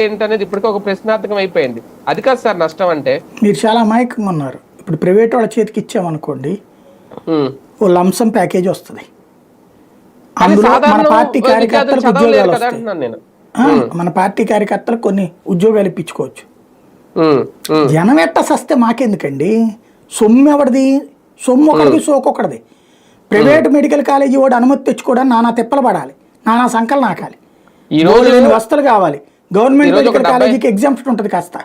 ఏంటనేది ఇప్పటికీ ఒక ప్రశ్నార్థకం అయిపోయింది. అది కాదు సార్ నష్టం అంటే. మీరు చాలా అమాయకంగా ఉన్నారు. ఇప్పుడు ప్రైవేట్ వాళ్ళ చేతికి ఇచ్చామనుకోండి, ఓ లంసం ప్యాకేజ్ వస్తుంది, అందులో మన పార్టీ కార్యకర్తలకు ఉద్యోగాలు వస్తాయి. మన పార్టీ కార్యకర్తలకు కొన్ని ఉద్యోగాలు ఇప్పించుకోవచ్చు. జనం ఎట్ట సస్తే మాకెందుకండి? సొమ్ము ఎవరిది? సొమ్ము ఒకటిది, సోకొకటిది. ప్రైవేట్ మెడికల్ కాలేజీ వాడు అనుమతి తెచ్చుకోవడానికి నానా తిప్పలు పడాలి, నానా సంకలు నాకాలి, ఈ రోజు లేని వస్తువులు కావాలి. గవర్నమెంట్ మెడికల్ కాలేజీకి ఎగ్జామ్షన్ ఉంటుంది కాస్త.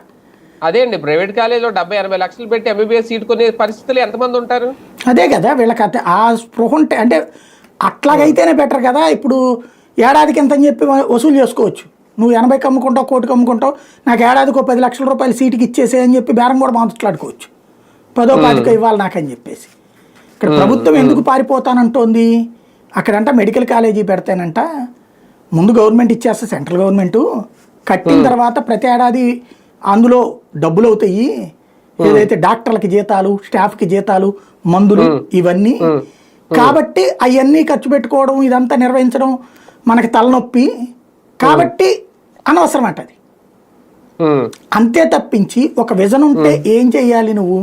అదే అండి, ప్రైవేట్ కాలేజీలో 70-80 లక్షలు పెట్టి ఎంబీబీఎస్ సీట్ కొనే పరిస్థితులు ఎంతమంది ఉంటారు? అదే కదా వీళ్ళకి ఆ స్పృహ ఉంటే, అంటే అట్లాగైతేనే బెటర్ కదా. ఇప్పుడు ఏడాదికి ఎంత అని చెప్పి వసూలు చేసుకోవచ్చు. నువ్వు 80కి అమ్ముకుంటావు, 1 కోటికి అమ్ముకుంటావు, నాకు ఏడాదికి 10 లక్షల రూపాయలు సీటుకి ఇచ్చేసే అని చెప్పి బేరం కూడా మాట్లాడుకోవచ్చు. 10వ 15వ ఇవ్వాలి నాకని చెప్పేసి. ఇక్కడ ప్రభుత్వం ఎందుకు పారిపోతానంటోంది? అక్కడంట మెడికల్ కాలేజీ పెడతానంట, ముందు గవర్నమెంట్ ఇచ్చేస్తే సెంట్రల్ గవర్నమెంటు కట్టిన తర్వాత ప్రతి ఏడాది అందులో డబ్బులు అవుతాయి. ఏదైతే డాక్టర్లకి జీతాలు, స్టాఫ్కి జీతాలు, మందులు, ఇవన్నీ. కాబట్టి అవన్నీ ఖర్చు పెట్టుకోవడం, ఇదంతా నిర్వహించడం మనకి తలనొప్పి. కాబట్టి అనవసరం అంట అది. అంతే తప్పించి ఒక విజన్ ఉంటే ఏం చెయ్యాలి నువ్వు?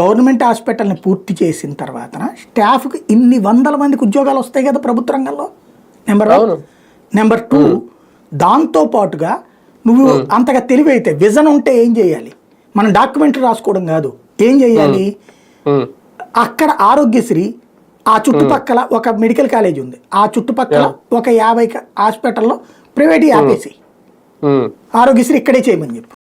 గవర్నమెంట్ హాస్పిటల్ని పూర్తి చేసిన తర్వాత స్టాఫ్కి ఇన్ని 100 మందికి ఉద్యోగాలు వస్తాయి కదా ప్రభుత్వ రంగంలో. నెంబర్ 1. నెంబర్ 2, దాంతో పాటుగా నువ్వు అంతగా తెలివైతే విజన్ ఉంటే ఏం చేయాలి? మనం డాక్యుమెంటరీ రాసుకోవడం కాదు, ఏం చేయాలి? అక్కడ ఆరోగ్యశ్రీ ఆ చుట్టుపక్కల ఒక మెడికల్ కాలేజ్ ఉంది, ఆ చుట్టుపక్కల ఒక 50 హాస్పిటల్లో ప్రైవేట్ ఆపేసి ఆరోగ్యశ్రీ ఇక్కడే చేయమని చెప్పు.